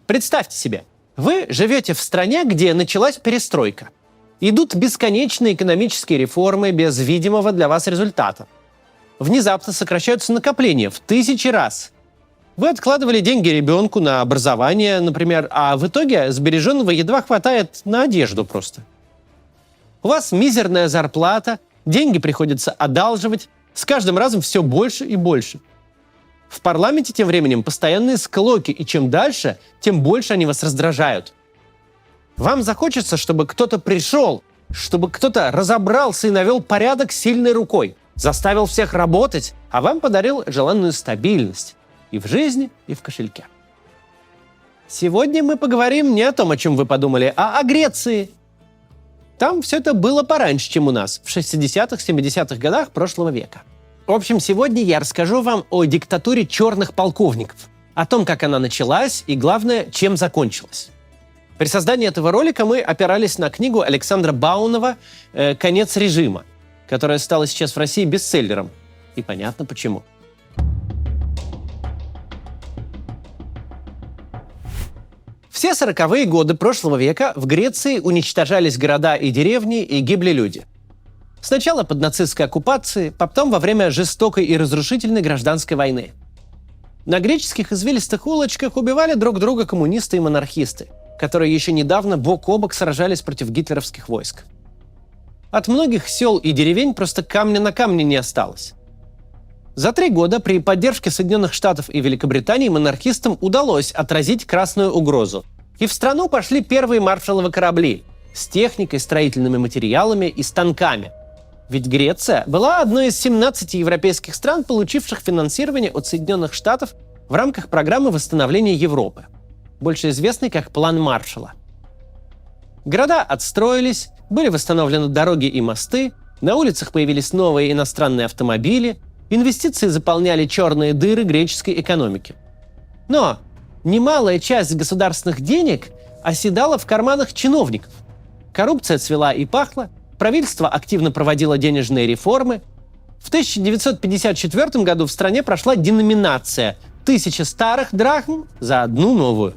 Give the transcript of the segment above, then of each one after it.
Представьте себе, вы живете в стране, где началась перестройка. Идут бесконечные экономические реформы без видимого для вас результата. Внезапно сокращаются накопления в 1000 раз. Вы откладывали деньги ребенку на образование, например, а в итоге сбереженного едва хватает на одежду просто. У вас мизерная зарплата, деньги приходится одалживать, с каждым разом все больше и больше. В парламенте тем временем постоянные склоки, и чем дальше, тем больше они вас раздражают. Вам захочется, чтобы кто-то пришел, чтобы кто-то разобрался и навел порядок сильной рукой, заставил всех работать, а вам подарил желанную стабильность и в жизни, и в кошельке. Сегодня мы поговорим не о том, о чем вы подумали, а о Греции. Там все это было пораньше, чем у нас, в 60-х, 70-х годах прошлого века. В общем, сегодня я расскажу вам о диктатуре черных полковников, о том, как она началась и, главное, чем закончилась. При создании этого ролика мы опирались на книгу Александра Баунова «Конец режима», которая стала сейчас в России бестселлером. И понятно почему. Все 40-е годы прошлого века в Греции уничтожались города и деревни, и гибли люди. Сначала под нацистской оккупацией, потом во время жестокой и разрушительной гражданской войны. На греческих извилистых улочках убивали друг друга коммунисты и монархисты, которые еще недавно бок о бок сражались против гитлеровских войск. От многих сел и деревень просто камня на камне не осталось. За 3 года при поддержке Соединенных Штатов и Великобритании монархистам удалось отразить красную угрозу. И в страну пошли первые маршалловы корабли с техникой, строительными материалами и станками. Ведь Греция была одной из 17 европейских стран, получивших финансирование от Соединенных Штатов в рамках программы восстановления Европы, больше известной как План Маршалла. Города отстроились, были восстановлены дороги и мосты, на улицах появились новые иностранные автомобили, инвестиции заполняли черные дыры греческой экономики. Но немалая часть государственных денег оседала в карманах чиновников. Коррупция цвела и пахла, правительство активно проводило денежные реформы. В 1954 году в стране прошла деноминация 1000 старых драхм за 1 новую.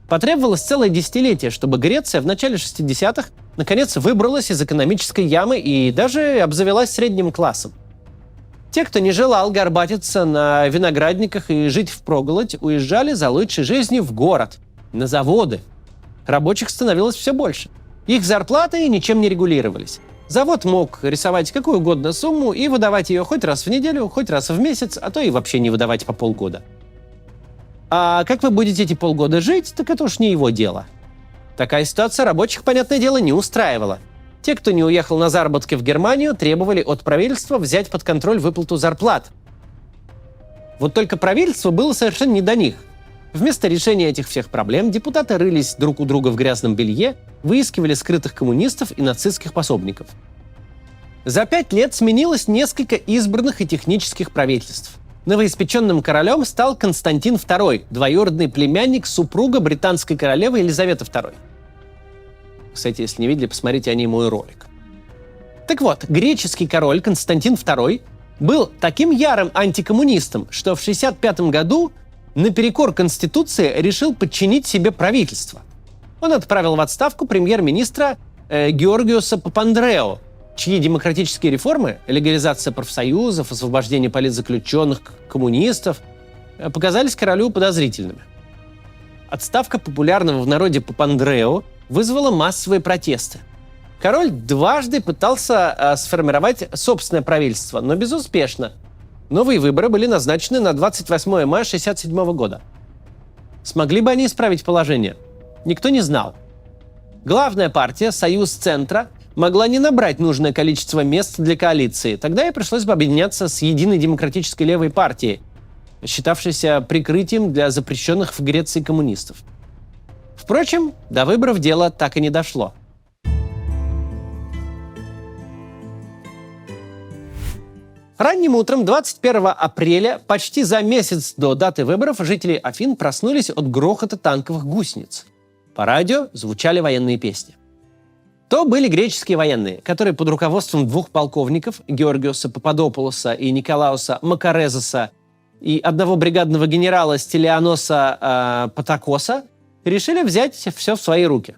Потребовалось целое десятилетие, чтобы Греция в начале 60-х наконец выбралась из экономической ямы и даже обзавелась средним классом. Те, кто не желал горбатиться на виноградниках и жить впроголодь, уезжали за лучшей жизнью в город, на заводы. Рабочих становилось все больше. Их зарплаты ничем не регулировались. Завод мог рисовать какую угодно сумму и выдавать ее хоть раз в неделю, хоть раз в месяц, а то и вообще не выдавать по полгода. А как вы будете эти полгода жить, так это уж не его дело. Такая ситуация рабочих, понятное дело, не устраивала. Те, кто не уехал на заработки в Германию, требовали от правительства взять под контроль выплату зарплат. Вот только правительству было совершенно не до них. Вместо решения этих всех проблем депутаты рылись друг у друга в грязном белье, выискивали скрытых коммунистов и нацистских пособников. За 5 лет сменилось несколько избранных и технических правительств. Новоиспеченным королем стал Константин II, двоюродный племянник супруга британской королевы Елизаветы II. Кстати, если не видели, посмотрите о ней мой ролик. Так вот, греческий король Константин II был таким ярым антикоммунистом, что в 1965 году наперекор Конституции решил подчинить себе правительство. Он отправил в отставку премьер-министра Георгиоса Папандрео, чьи демократические реформы, легализация профсоюзов, освобождение политзаключенных, коммунистов, показались королю подозрительными. Отставка популярного в народе Папандрео вызвала массовые протесты. Король дважды пытался сформировать собственное правительство, но безуспешно. Новые выборы были назначены на 28 мая 1967 года. Смогли бы они исправить положение? Никто не знал. Главная партия, Союз Центра, могла не набрать нужное количество мест для коалиции. Тогда ей пришлось бы объединяться с Единой демократической левой партией, считавшейся прикрытием для запрещенных в Греции коммунистов. Впрочем, до выборов дело так и не дошло. Ранним утром 21 апреля, почти за месяц до даты выборов, жители Афин проснулись от грохота танковых гусениц. По радио звучали военные песни. То были греческие военные, которые под руководством 2 полковников, Георгиоса Пападополоса и Николауса Макарезоса, и одного бригадного генерала Стелианоса Патакоса решили взять все в свои руки.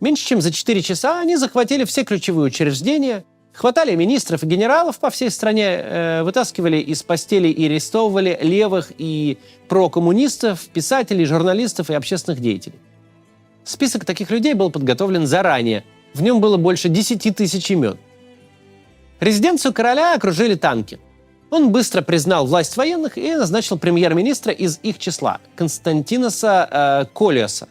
Меньше чем за 4 часа они захватили все ключевые учреждения, хватали министров и генералов по всей стране, вытаскивали из постелей и арестовывали левых и прокоммунистов, писателей, журналистов и общественных деятелей. Список таких людей был подготовлен заранее. В нем было больше 10 тысяч имен. Резиденцию короля окружили танки. Он быстро признал власть военных и назначил премьер-министра из их числа – Константиноса Колиоса.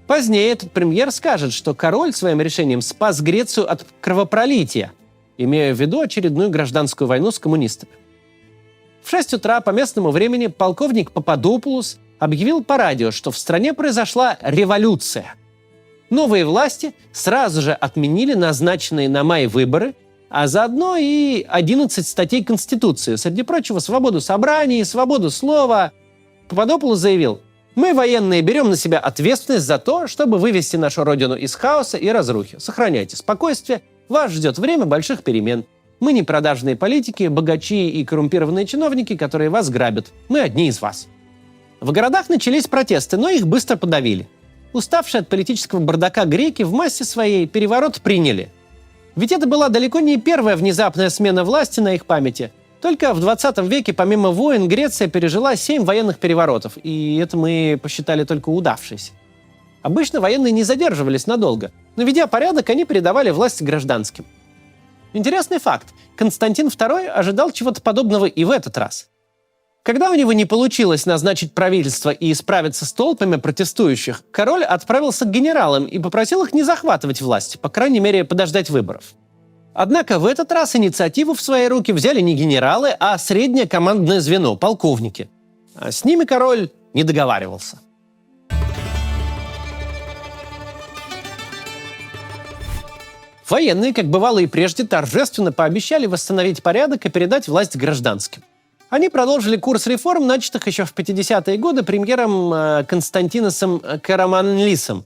Позднее этот премьер скажет, что король своим решением спас Грецию от кровопролития, имея в виду очередную гражданскую войну с коммунистами. В 6 утра по местному времени полковник Пападопулос объявил по радио, что в стране произошла революция. Новые власти сразу же отменили назначенные на май выборы, а заодно и 11 статей Конституции, среди прочего, свободу собраний, свободу слова. Пападопулос заявил: «Мы, военные, берем на себя ответственность за то, чтобы вывести нашу родину из хаоса и разрухи. Сохраняйте спокойствие, вас ждет время больших перемен. Мы не продажные политики, богачи и коррумпированные чиновники, которые вас грабят. Мы одни из вас». В городах начались протесты, но их быстро подавили. Уставшие от политического бардака греки в массе своей переворот приняли. Ведь это была далеко не первая внезапная смена власти на их памяти. Только в 20 веке, помимо войн, Греция пережила 7 военных переворотов, и это мы посчитали только удавшиеся. Обычно военные не задерживались надолго, но, ведя порядок, они передавали власть гражданским. Интересный факт. Константин II ожидал чего-то подобного и в этот раз. Когда у него не получилось назначить правительство и справиться с толпами протестующих, король отправился к генералам и попросил их не захватывать власть, по крайней мере, подождать выборов. Однако в этот раз инициативу в свои руки взяли не генералы, а среднее командное звено – полковники. А с ними король не договаривался. Военные, как бывало и прежде, торжественно пообещали восстановить порядок и передать власть гражданским. Они продолжили курс реформ, начатых еще в 50-е годы премьером Константиносом Караманлисом,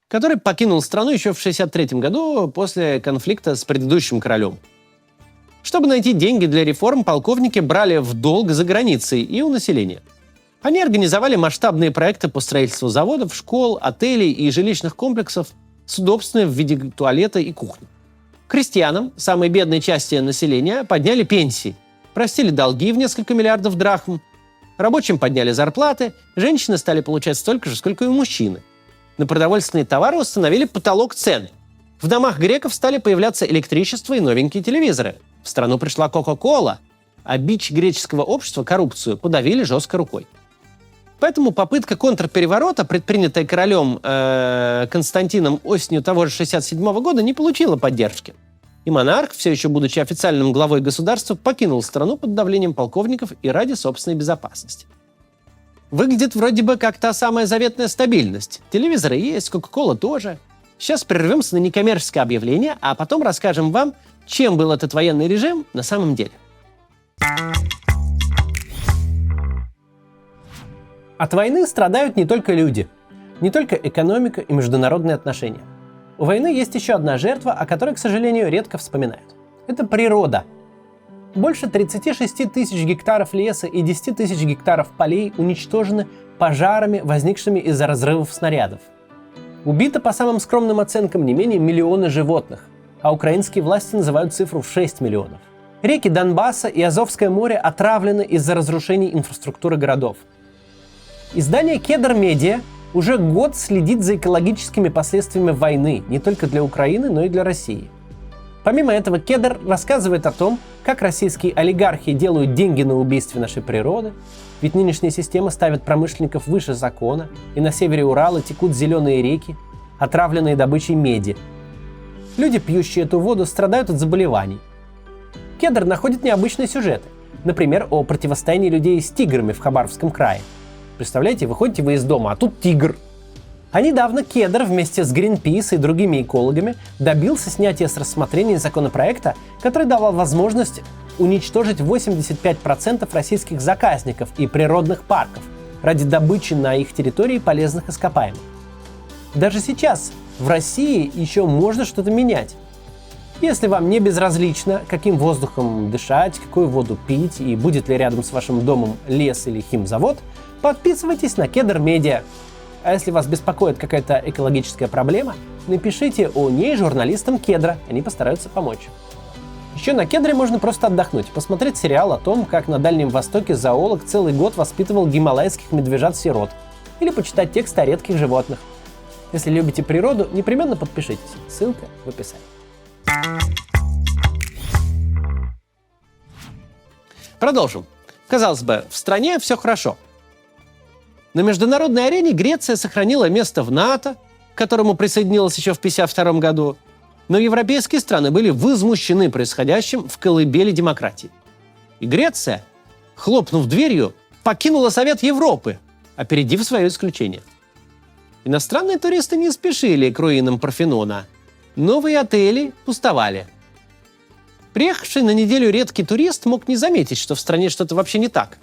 который покинул страну еще в 1963 году после конфликта с предыдущим королем. Чтобы найти деньги для реформ, полковники брали в долг за границей и у населения. Они организовали масштабные проекты по строительству заводов, школ, отелей и жилищных комплексов с удобствами в виде туалета и кухни. Крестьянам, самой бедной части населения, подняли пенсии, простили долги в несколько миллиардов драхм, рабочим подняли зарплаты, женщины стали получать столько же, сколько и мужчины. На продовольственные товары установили потолок цен. В домах греков стали появляться электричество и новенькие телевизоры. В страну пришла Кока-Кола, а бич греческого общества – коррупцию – подавили жестко рукой. Поэтому попытка контрпереворота, предпринятая королем Константином осенью того же 1967 года, не получила поддержки. И монарх, все еще будучи официальным главой государства, покинул страну под давлением полковников и ради собственной безопасности. Выглядит вроде бы как та самая заветная стабильность. Телевизоры есть, Кока-Кола тоже. Сейчас прервемся на некоммерческое объявление, а потом расскажем вам, чем был этот военный режим на самом деле. От войны страдают не только люди, не только экономика и международные отношения. У войны есть еще одна жертва, о которой, к сожалению, редко вспоминают. Это природа. Больше 36 тысяч гектаров леса и 10 тысяч гектаров полей уничтожены пожарами, возникшими из-за разрывов снарядов. Убито, по самым скромным оценкам, не менее миллиона животных, а украинские власти называют цифру в 6 миллионов. Реки Донбасса и Азовское море отравлены из-за разрушений инфраструктуры городов. Издание «Кедр Медиа» уже год следит за экологическими последствиями войны не только для Украины, но и для России. Помимо этого, Кедр рассказывает о том, как российские олигархи делают деньги на убийстве нашей природы, ведь нынешняя система ставит промышленников выше закона, и на севере Урала текут зеленые реки, отравленные добычей меди. Люди, пьющие эту воду, страдают от заболеваний. Кедр находит необычные сюжеты, например, о противостоянии людей с тиграми в Хабаровском крае. Представляете, выходите вы из дома, а тут тигр. А недавно Кедр вместе с Greenpeace и другими экологами добился снятия с рассмотрения законопроекта, который давал возможность уничтожить 85% российских заказников и природных парков ради добычи на их территории полезных ископаемых. Даже сейчас в России еще можно что-то менять. Если вам не безразлично, каким воздухом дышать, какую воду пить и будет ли рядом с вашим домом лес или химзавод, подписывайтесь на Кедр Медиа. А если вас беспокоит какая-то экологическая проблема, напишите о ней журналистам Кедра, они постараются помочь. Еще на Кедре можно просто отдохнуть, посмотреть сериал о том, как на Дальнем Востоке зоолог целый год воспитывал гималайских медвежат-сирот, или почитать тексты о редких животных. Если любите природу, непременно подпишитесь, ссылка в описании. Продолжим. Казалось бы, в стране все хорошо. На международной арене Греция сохранила место в НАТО, к которому присоединилась еще в 1952 году, но европейские страны были возмущены происходящим в колыбели демократии. И Греция, хлопнув дверью, покинула Совет Европы, опередив свое исключение. Иностранные туристы не спешили к руинам Парфенона. Новые отели пустовали. Приехавший на неделю редкий турист мог не заметить, что в стране что-то вообще не так.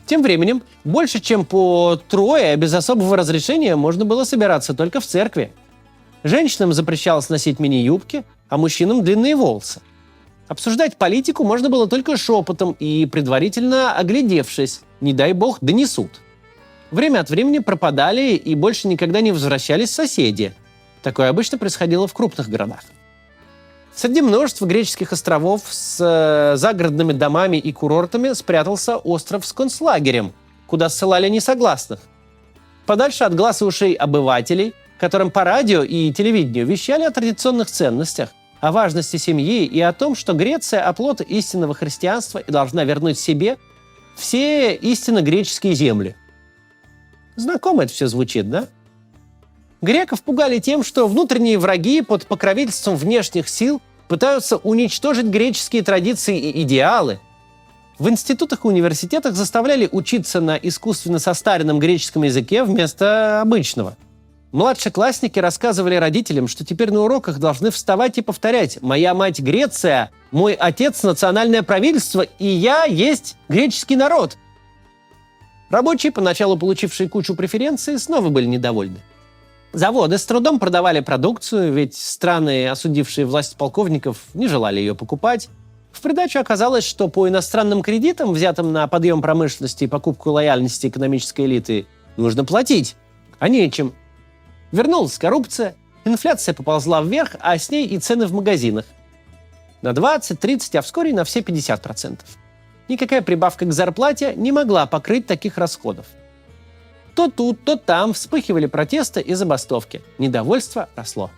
Тем временем, больше чем по трое без особого разрешения можно было собираться только в церкви. Женщинам запрещалось носить мини-юбки, а мужчинам длинные волосы. Обсуждать политику можно было только шепотом и предварительно оглядевшись, не дай бог донесут. Время от времени пропадали и больше никогда не возвращались соседи. Такое обычно происходило в крупных городах. Среди множества греческих островов с загородными домами и курортами спрятался остров с концлагерем, куда ссылали несогласных. Подальше от глаз и ушей обывателей, которым по радио и телевидению вещали о традиционных ценностях, о важности семьи и о том, что Греция – оплот истинного христианства и должна вернуть себе все истинно греческие земли. Знакомо это все звучит, да? Греков пугали тем, что внутренние враги под покровительством внешних сил пытаются уничтожить греческие традиции и идеалы. В институтах и университетах заставляли учиться на искусственно состаренном греческом языке вместо обычного. Младшеклассники рассказывали родителям, что теперь на уроках должны вставать и повторять: «Моя мать Греция, мой отец национальное правительство, и я есть греческий народ». Рабочие, поначалу получившие кучу преференций, снова были недовольны. Заводы с трудом продавали продукцию, ведь страны, осудившие власть полковников, не желали ее покупать. В придачу оказалось, что по иностранным кредитам, взятым на подъем промышленности и покупку лояльности экономической элиты, нужно платить, а нечем. Вернулась коррупция, инфляция поползла вверх, а с ней и цены в магазинах. На 20, 30, а вскоре и на все 50%. Никакая прибавка к зарплате не могла покрыть таких расходов. То тут, то там вспыхивали протесты и забастовки. Недовольство росло.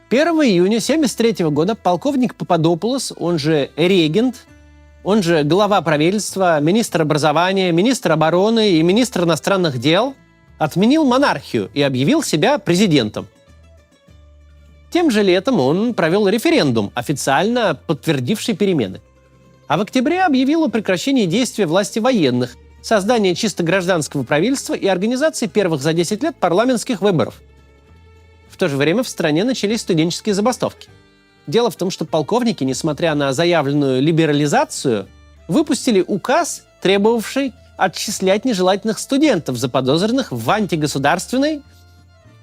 Первого июня 1973 года полковник Пападопулос, он же регент, он же глава правительства, министр образования, министр обороны и министр иностранных дел, отменил монархию и объявил себя президентом. Тем же летом он провел референдум, официально подтвердивший перемены. А в октябре объявил о прекращении действия власти военных, создании чисто гражданского правительства и организации первых за 10 лет парламентских выборов. В то же время в стране начались студенческие забастовки. Дело в том, что полковники, несмотря на заявленную либерализацию, выпустили указ, требовавший отчислять нежелательных студентов, заподозренных в антигосударственной,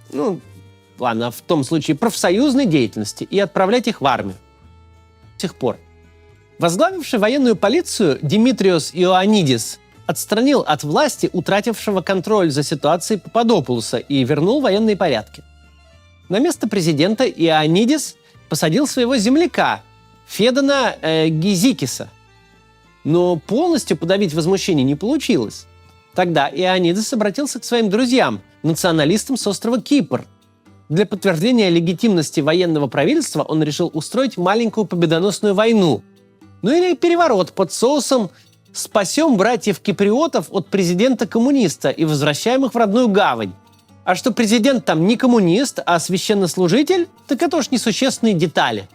в том случае профсоюзной деятельности, и отправлять их в армию. До сих пор. Возглавивший военную полицию Димитриос Иоаннидис отстранил от власти утратившего контроль за ситуацией Пападопулоса и вернул военные порядки. На место президента Иоаннидис посадил своего земляка Федона Гизикиса. Но полностью подавить возмущение не получилось. Тогда Иоаннидис обратился к своим друзьям, националистам с острова Кипр. Для подтверждения легитимности военного правительства он решил устроить маленькую победоносную войну. Или переворот под соусом «Спасем братьев-киприотов от президента-коммуниста и возвращаем их в родную гавань». А что президент там не коммунист, а священнослужитель, так это уж несущественные детали.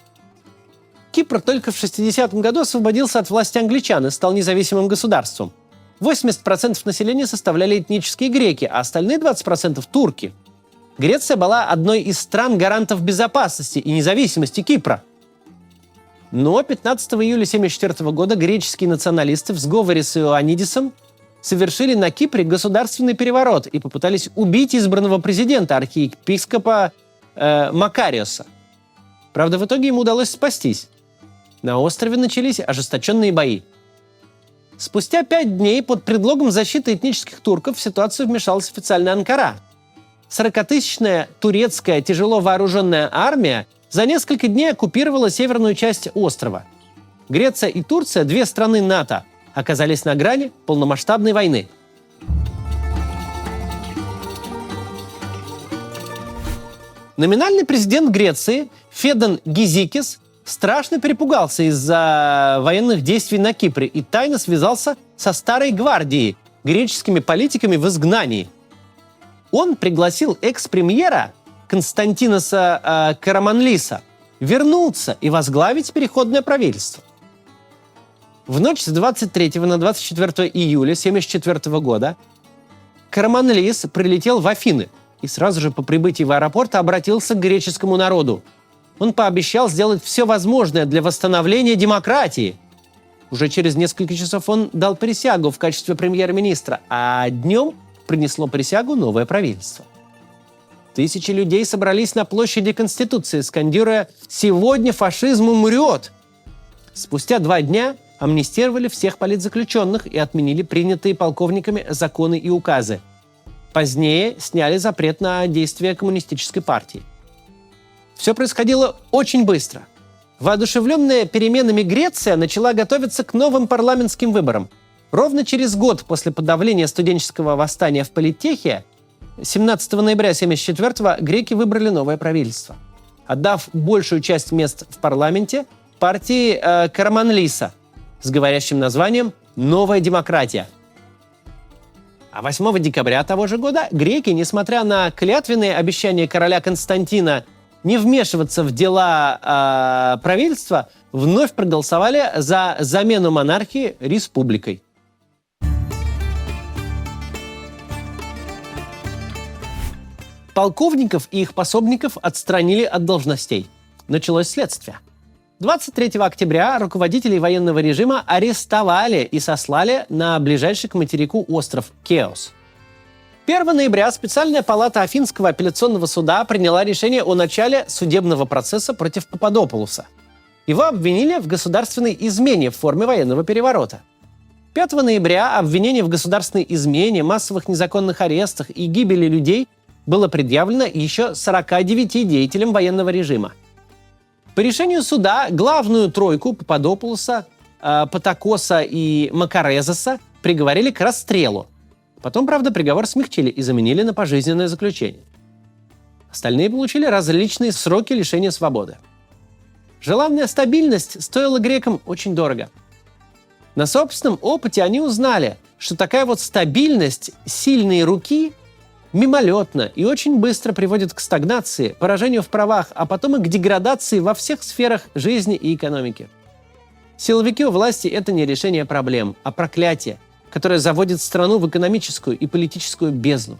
Кипр только в 60-м году освободился от власти англичан и стал независимым государством. 80% населения составляли этнические греки, а остальные 20% – турки. Греция была одной из стран-гарантов безопасности и независимости Кипра. Но 15 июля 1974 года греческие националисты в сговоре с Иоаннидисом совершили на Кипре государственный переворот и попытались убить избранного президента, архиепископа Макариоса. Правда, в итоге ему удалось спастись. На острове начались ожесточенные бои. Спустя 5 дней под предлогом защиты этнических турков в ситуацию вмешалась официальная Анкара. 40-тысячная турецкая тяжело вооруженная армия за несколько дней оккупировала северную часть острова. Греция и Турция, 2 страны НАТО, оказались на грани полномасштабной войны. Номинальный президент Греции Федон Гизикис страшно перепугался из-за военных действий на Кипре и тайно связался со Старой гвардией, греческими политиками в изгнании. Он пригласил экс-премьера Константиноса Караманлиса вернуться и возглавить переходное правительство. В ночь с 23 на 24 июля 1974 года Караманлис прилетел в Афины и сразу же по прибытии в аэропорт обратился к греческому народу. Он пообещал сделать все возможное для восстановления демократии. Уже через несколько часов он дал присягу в качестве премьер-министра, а днем принесло присягу новое правительство. Тысячи людей собрались на площади Конституции, скандируя «Сегодня фашизм умрет!». Спустя 2 дня амнистировали всех политзаключенных и отменили принятые полковниками законы и указы. Позднее сняли запрет на действия коммунистической партии. Все происходило очень быстро. Воодушевленная переменами Греция начала готовиться к новым парламентским выборам. Ровно через год после подавления студенческого восстания в Политехе, 17 ноября 1974-го, греки выбрали новое правительство, отдав большую часть мест в парламенте партии Караманлиса с говорящим названием «Новая демократия». А 8 декабря того же года греки, несмотря на клятвенные обещания короля Константина не вмешиваться в дела правительства, вновь проголосовали за замену монархии республикой. Полковников и их пособников отстранили от должностей. Началось следствие. 23 октября руководителей военного режима арестовали и сослали на ближайший к материку остров Кеос. 1 ноября специальная палата Афинского апелляционного суда приняла решение о начале судебного процесса против Пападопулоса. Его обвинили в государственной измене в форме военного переворота. 5 ноября обвинение в государственной измене, массовых незаконных арестах и гибели людей было предъявлено еще 49 деятелям военного режима. По решению суда главную тройку Пападопулоса, Патакоса и Макарезоса приговорили к расстрелу. Потом, правда, приговор смягчили и заменили на пожизненное заключение. Остальные получили различные сроки лишения свободы. Желанная стабильность стоила грекам очень дорого. На собственном опыте они узнали, что такая вот стабильность сильной руки мимолетно и очень быстро приводит к стагнации, поражению в правах, а потом и к деградации во всех сферах жизни и экономики. Силовики у власти – это не решение проблем, а проклятие, которое заводит страну в экономическую и политическую бездну.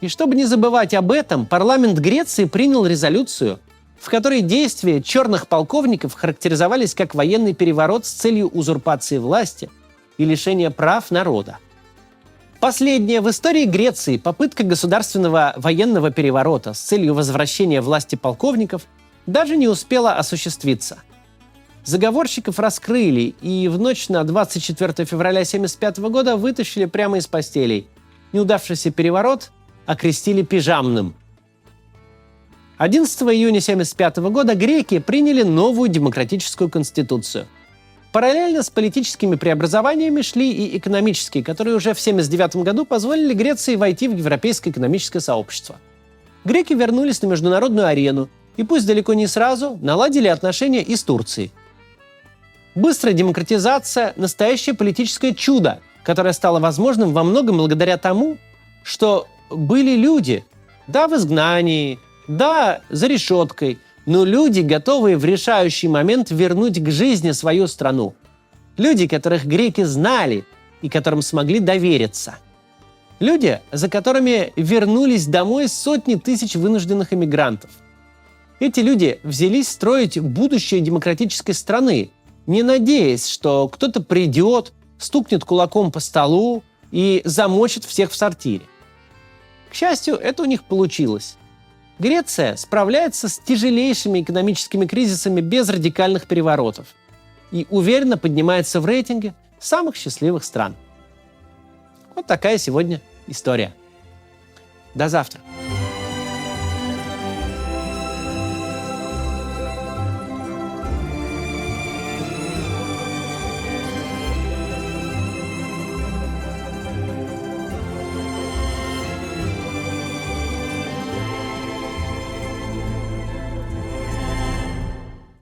И чтобы не забывать об этом, парламент Греции принял резолюцию, в которой действия черных полковников характеризовались как военный переворот с целью узурпации власти и лишения прав народа. Последняя в истории Греции попытка государственного военного переворота с целью возвращения власти полковников даже не успела осуществиться. Заговорщиков раскрыли и в ночь на 24 февраля 1975 года вытащили прямо из постелей. Неудавшийся переворот окрестили пижамным. 11 июня 1975 года греки приняли новую демократическую конституцию. Параллельно с политическими преобразованиями шли и экономические, которые уже в 1979 году позволили Греции войти в Европейское экономическое сообщество. Греки вернулись на международную арену и, пусть далеко не сразу, наладили отношения и с Турцией. Быстрая демократизация – настоящее политическое чудо, которое стало возможным во многом благодаря тому, что были люди, да, в изгнании, да, за решеткой, но люди, готовые в решающий момент вернуть к жизни свою страну. Люди, которых греки знали и которым смогли довериться. Люди, за которыми вернулись домой сотни тысяч вынужденных эмигрантов. Эти люди взялись строить будущее демократической страны, не надеясь, что кто-то придет, стукнет кулаком по столу и замочат всех в сортире. К счастью, это у них получилось. Греция справляется с тяжелейшими экономическими кризисами без радикальных переворотов и уверенно поднимается в рейтинге самых счастливых стран. Вот такая сегодня история. До завтра.